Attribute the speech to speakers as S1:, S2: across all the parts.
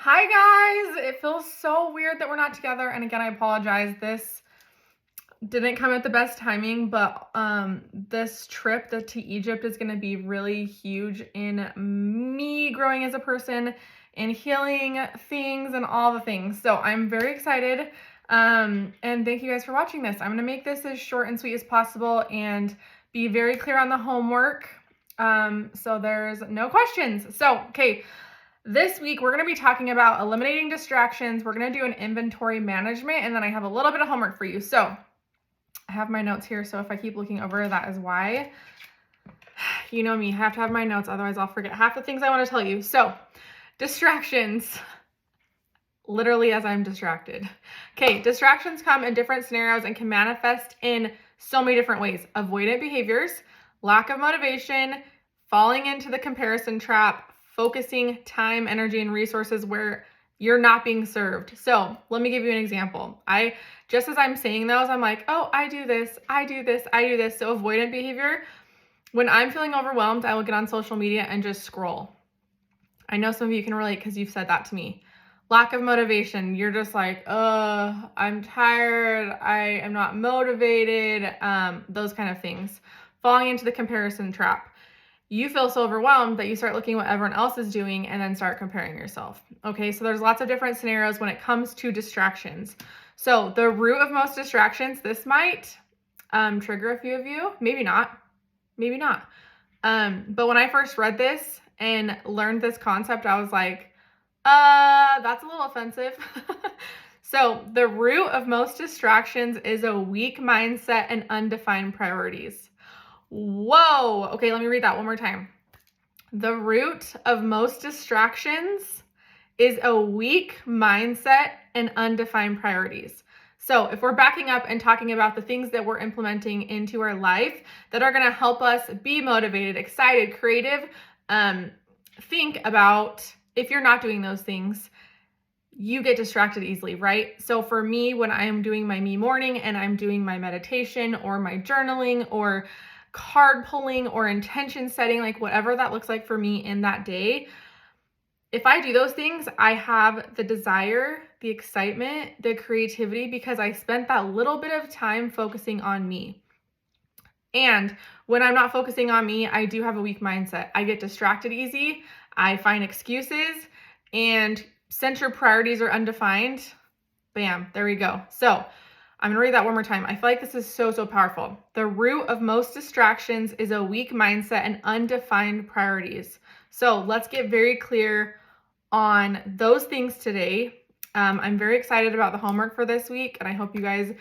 S1: Hi guys! It feels so weird that we're not together, and again, I apologize. This didn't come at the best timing, but this trip to Egypt is going to be really huge in me growing as a person and healing things and all the things. So I'm very excited, and thank you guys for watching this. I'm going to make this as short and sweet as possible and be very clear on the homework, so there's no questions. So, okay. This week, we're going to be talking about eliminating distractions. We're going to do an inventory management, and then I have a little bit of homework for you. So I have my notes here, so if I keep looking over, that is why. You know me, I have to have my notes, otherwise I'll forget half the things I want to tell you. So distractions, literally as I'm distracted. Okay, distractions come in different scenarios and can manifest in so many different ways. Avoidant behaviors, lack of motivation, falling into the comparison trap, focusing time, energy, and resources where you're not being served. So let me give you an example. Just as I'm saying those, I'm like, oh, I do this, I do this, I do this. So avoidant behavior, when I'm feeling overwhelmed, I will get on social media and just scroll. I know some of you can relate because you've said that to me. Lack of motivation, you're just like, I'm tired, I am not motivated, those kind of things. Falling into the comparison trap. You feel so overwhelmed that you start looking at what everyone else is doing and then start comparing yourself. Okay, so there's lots of different scenarios when it comes to distractions. So the root of most distractions, this might trigger a few of you, maybe not. But when I first read this and learned this concept, I was like, that's a little offensive. So the root of most distractions is a weak mindset and undefined priorities. Whoa. Okay, let me read that one more time. The root of most distractions is a weak mindset and undefined priorities. So if we're backing up and talking about the things that we're implementing into our life that are going to help us be motivated, excited, creative, think about if you're not doing those things, you get distracted easily, right? So for me, when I am doing my me morning and I'm doing my meditation or my journaling or card pulling or intention setting, like whatever that looks like for me in that day, if I do those things, I have the desire, the excitement, the creativity because I spent that little bit of time focusing on me. And when I'm not focusing on me, I do have a weak mindset. I get distracted easy. I find excuses, and since your priorities are undefined, bam, there we go. So I'm going to read that one more time. I feel like this is so powerful. The root of most distractions is a weak mindset and undefined priorities. So let's get very clear on those things today. I'm very excited about the homework for this week, and I hope you guys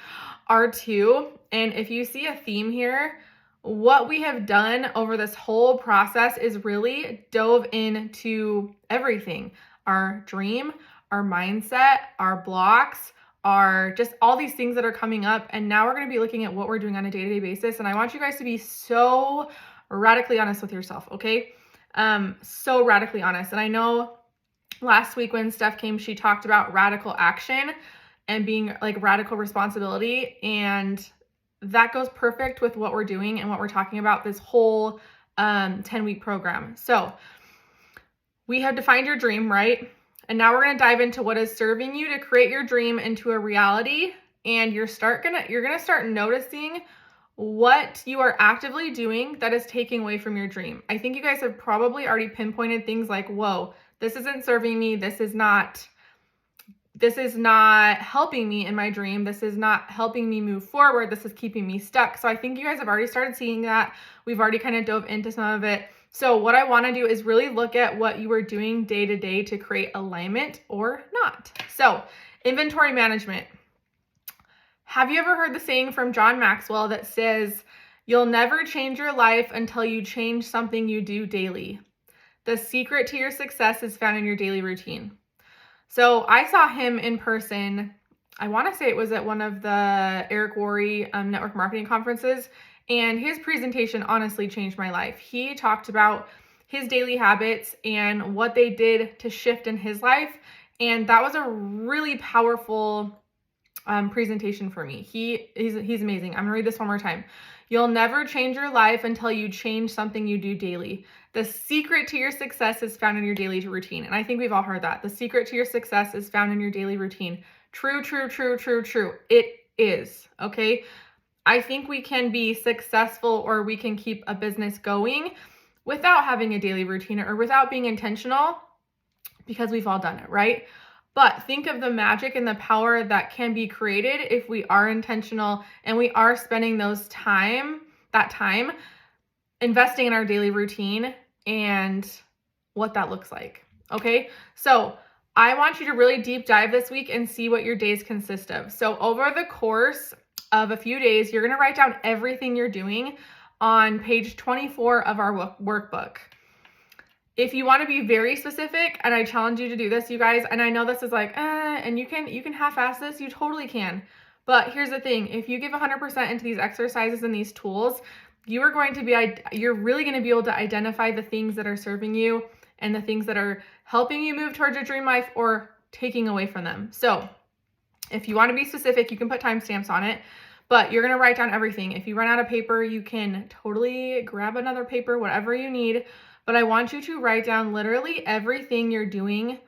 S1: are too. And if you see a theme here, what we have done over this whole process is really dove into everything. Our dream, our mindset, our blocks, are just all these things that are coming up. And now we're going to be looking at what we're doing on a day-to-day basis. And I want you guys to be so radically honest with yourself, okay? So radically honest. And I know last week when Steph came, she talked about radical action and being like radical responsibility. And that goes perfect with what we're doing and what we're talking about this whole 10-week program. So we have defined your dream, right? And now we're going to dive into what is serving you to create your dream into a reality. And you're going to start noticing what you are actively doing that is taking away from your dream. I think you guys have probably already pinpointed things like, whoa, this isn't serving me. This is not helping me in my dream. This is not helping me move forward. This is keeping me stuck. So I think you guys have already started seeing that. We've already kind of dove into some of it. So what I want to do is really look at what you are doing day to day to create alignment or not. So inventory management. Have you ever heard the saying from John Maxwell that says, you'll never change your life until you change something you do daily? The secret to your success is found in your daily routine. So I saw him in person. I want to say it was at one of the Eric Worre network marketing conferences. And his presentation honestly changed my life. He talked about his daily habits and what they did to shift in his life. And that was a really powerful presentation for me. He's amazing. I'm gonna read this one more time. You'll never change your life until you change something you do daily. The secret to your success is found in your daily routine. And I think we've all heard that. The secret to your success is found in your daily routine. True, true, true, true, true. It is, okay? I think we can be successful or we can keep a business going without having a daily routine or without being intentional, because we've all done it, right? But think of the magic and the power that can be created if we are intentional and we are spending that time investing in our daily routine and what that looks like. Okay, so I want you to really deep dive this week and see what your days consist of. So over the course of a few days, you're going to write down everything you're doing on page 24 of our workbook. If you want to be very specific, and I challenge you to do this, you guys, and I know this is like, and you can half-ass this, you totally can. But here's the thing, if you give 100% into these exercises and these tools, you're really going to be able to identify the things that are serving you and the things that are helping you move towards your dream life or taking away from them. So if you want to be specific, you can put timestamps on it, but you're going to write down everything. If you run out of paper, you can totally grab another paper, whatever you need. But I want you to write down literally everything you're doing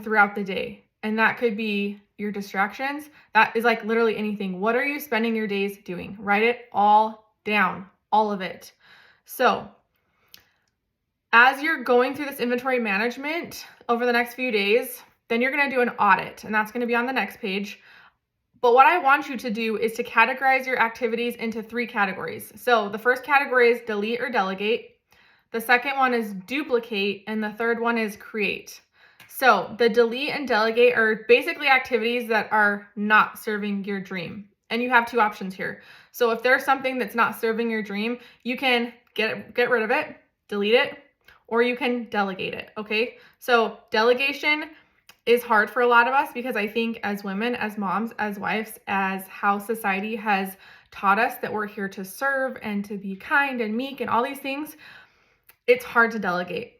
S1: throughout the day. And that could be your distractions. That is like literally anything. What are you spending your days doing? Write it all down, all of it. So as you're going through this inventory management over the next few days, then you're going to do an audit, and that's going to be on the next page. But what I want you to do is to categorize your activities into 3 categories. So the first category is delete or delegate. The second one is duplicate, and the third one is create. So the delete and delegate are basically activities that are not serving your dream. And you have 2 options here. So if there's something that's not serving your dream, you can get rid of it, delete it, or you can delegate it, okay? So delegation is hard for a lot of us because I think as women, as moms, as wives, as how society has taught us that we're here to serve and to be kind and meek and all these things, it's hard to delegate.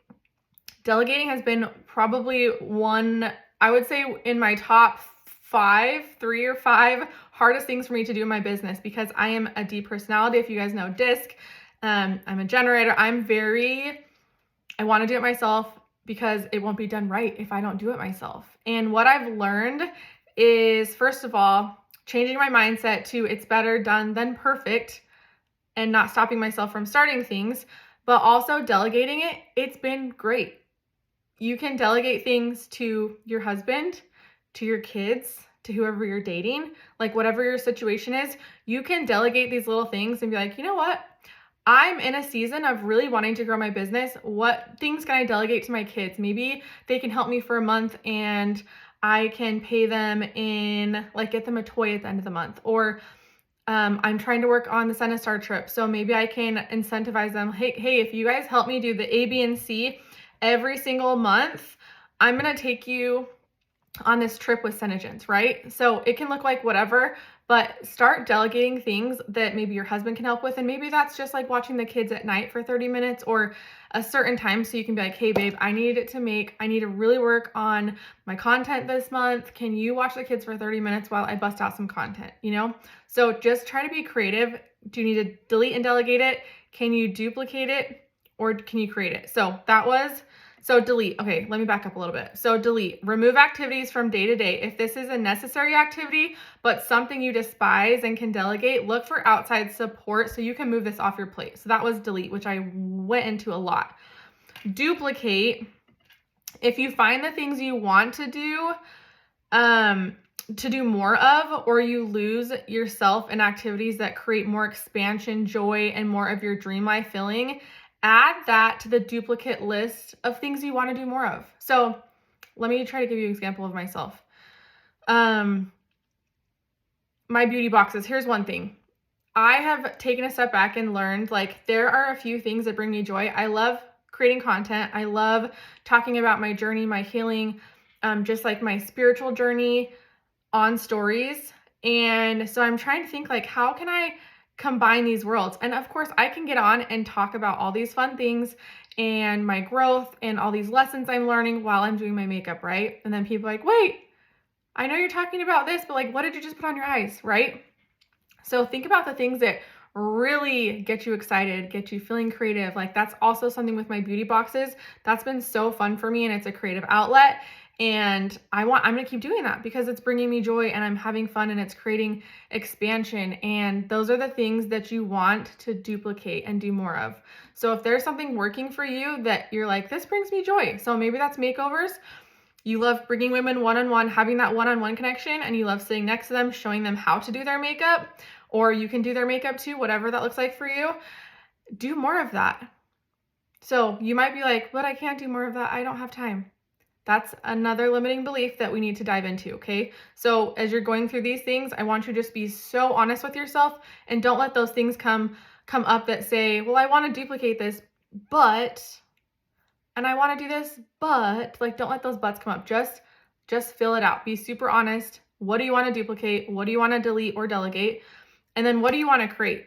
S1: Delegating has been probably one, I would say in my top 3 or 5 hardest things for me to do in my business, because I am a D personality. If you guys know DISC, I'm a generator. I want to do it myself because it won't be done right if I don't do it myself. And what I've learned is, first of all, changing my mindset to it's better done than perfect and not stopping myself from starting things, but also delegating it. It's been great. You can delegate things to your husband, to your kids, to whoever you're dating, like whatever your situation is, you can delegate these little things and be like, you know what? I'm in a season of really wanting to grow my business. What things can I delegate to my kids? Maybe they can help me for a month and I can pay them get them a toy at the end of the month. Or I'm trying to work on the Star trip. So maybe I can incentivize them. Hey, if you guys help me do the A, B, and C every single month, I'm going to take you on this trip with Senegence, right? So it can look like whatever, but start delegating things that maybe your husband can help with. And maybe that's just like watching the kids at night for 30 minutes or a certain time. So you can be like, hey babe, I need to really work on my content this month. Can you watch the kids for 30 minutes while I bust out some content, So just try to be creative. Do you need to delete and delegate it? Can you duplicate it or can you create it? So delete. Okay, let me back up a little bit. So delete, remove activities from day to day. If this is a necessary activity, but something you despise and can delegate, look for outside support so you can move this off your plate. So that was delete, which I went into a lot. Duplicate, if you find the things you want to do more of, or you lose yourself in activities that create more expansion, joy, and more of your dream life feeling, add that to the duplicate list of things you want to do more of. So let me try to give you an example of myself. My beauty boxes. Here's one thing. I have taken a step back and learned there are a few things that bring me joy. I love creating content. I love talking about my journey, my healing, just like my spiritual journey on stories. And so I'm trying to think how can I combine these worlds? And of course I can get on and talk about all these fun things and my growth and all these lessons I'm learning while I'm doing my makeup, right? And then people are like, wait, I know you're talking about this, but what did you just put on your eyes, right? So think about the things that really get you excited, get you feeling creative. Like that's also something with my beauty boxes. That's been so fun for me, and it's a creative outlet. And I'm going to keep doing that because it's bringing me joy and I'm having fun and it's creating expansion. And those are the things that you want to duplicate and do more of. So if there's something working for you that you're like, this brings me joy. So maybe that's makeovers. You love bringing women one-on-one, having that one-on-one connection, and you love sitting next to them, showing them how to do their makeup, or you can do their makeup too, whatever that looks like for you. Do more of that. So you might be like, but I can't do more of that. I don't have time. That's another limiting belief that we need to dive into, okay? So as you're going through these things, I want you to just be so honest with yourself and don't let those things come up that say, well, I want to duplicate this, but, and I want to do this, but, like, don't let those buts come up. Just fill it out. Be super honest. What do you want to duplicate? What do you want to delete or delegate? And then what do you want to create?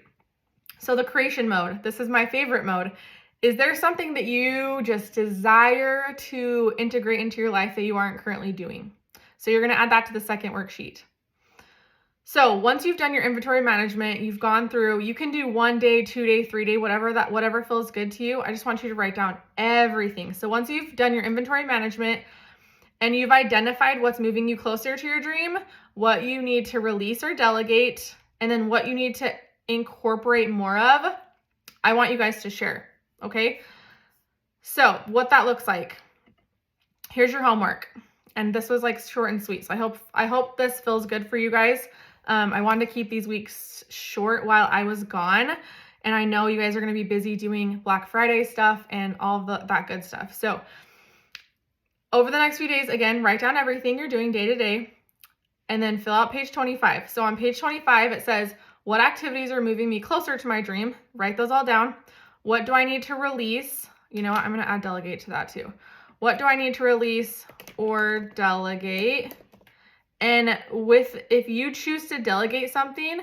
S1: So the creation mode, this is my favorite mode. Is there something that you just desire to integrate into your life that you aren't currently doing? So you're going to add that to the second worksheet. So once you've done your inventory management, you've gone through, you can do 1 day, 2 day, 3 day, whatever feels good to you. I just want you to write down everything. So once you've done your inventory management and you've identified what's moving you closer to your dream, what you need to release or delegate, and then what you need to incorporate more of, I want you guys to share. Okay, so what that looks like, here's your homework. And this was like short and sweet. So I hope this feels good for you guys. I wanted to keep these weeks short while I was gone. And I know you guys are going to be busy doing Black Friday stuff and all that good stuff. So over the next few days, again, write down everything you're doing day to day and then fill out page 25. So on page 25, it says, what activities are moving me closer to my dream? Write those all down. What do I need to release? You know what? I'm going to add delegate to that too. What do I need to release or delegate? And if you choose to delegate something,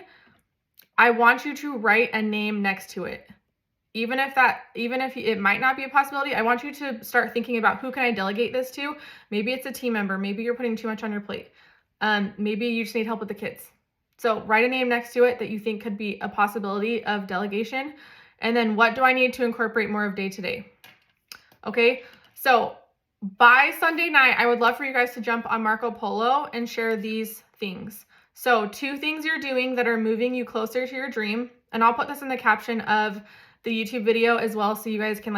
S1: I want you to write a name next to it. Even if it might not be a possibility, I want you to start thinking about who can I delegate this to? Maybe it's a team member. Maybe you're putting too much on your plate. Maybe you just need help with the kids. So write a name next to it that you think could be a possibility of delegation. And then what do I need to incorporate more of day to day? Okay, so by Sunday night, I would love for you guys to jump on Marco Polo and share these things. So 2 things you're doing that are moving you closer to your dream. And I'll put this in the caption of the YouTube video as well so you guys can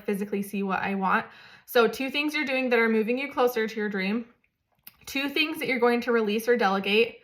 S1: physically see what I want. So 2 things you're doing that are moving you closer to your dream. 2 things that you're going to release or delegate.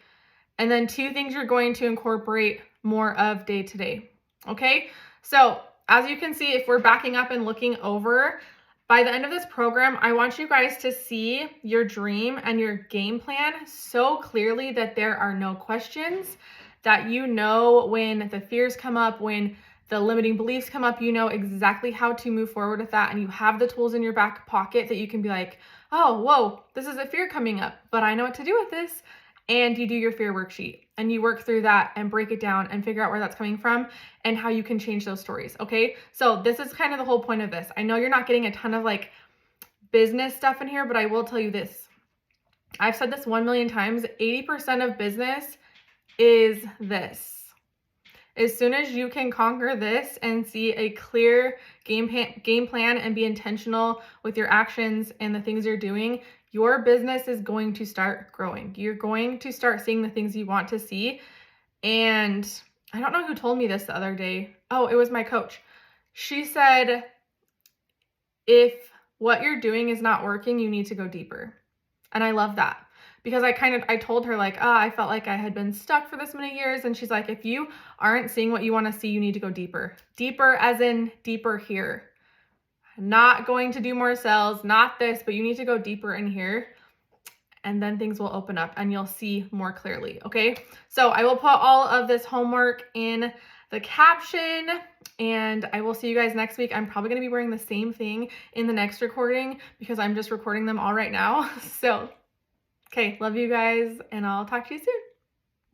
S1: And then 2 things you're going to incorporate more of day to day. Okay, so as you can see, if we're backing up and looking over, by the end of this program, I want you guys to see your dream and your game plan so clearly that there are no questions, that you know when the fears come up, when the limiting beliefs come up, you know exactly how to move forward with that, and you have the tools in your back pocket that you can be like, oh, whoa, this is a fear coming up, but I know what to do with this. And you do your fear worksheet and you work through that and break it down and figure out where that's coming from and how you can change those stories. Okay, so this is kind of the whole point of this. I know you're not getting a ton of business stuff in here, but I will tell you this. I've said this 1 million times. 80% of business is this. As soon as you can conquer this and see a clear game plan and be intentional with your actions and the things you're doing, your business is going to start growing. You're going to start seeing the things you want to see. And I don't know who told me this the other day. Oh, it was my coach. She said, if what you're doing is not working, you need to go deeper. And I love that because I told her I felt like I had been stuck for this many years. And she's like, if you aren't seeing what you want to see, you need to go deeper. Deeper as in deeper here. Not going to do more sales, not this, but you need to go deeper in here and then things will open up and you'll see more clearly, okay? So I will put all of this homework in the caption and I will see you guys next week. I'm probably gonna be wearing the same thing in the next recording because I'm just recording them all right now. So, okay, love you guys and I'll talk to you soon.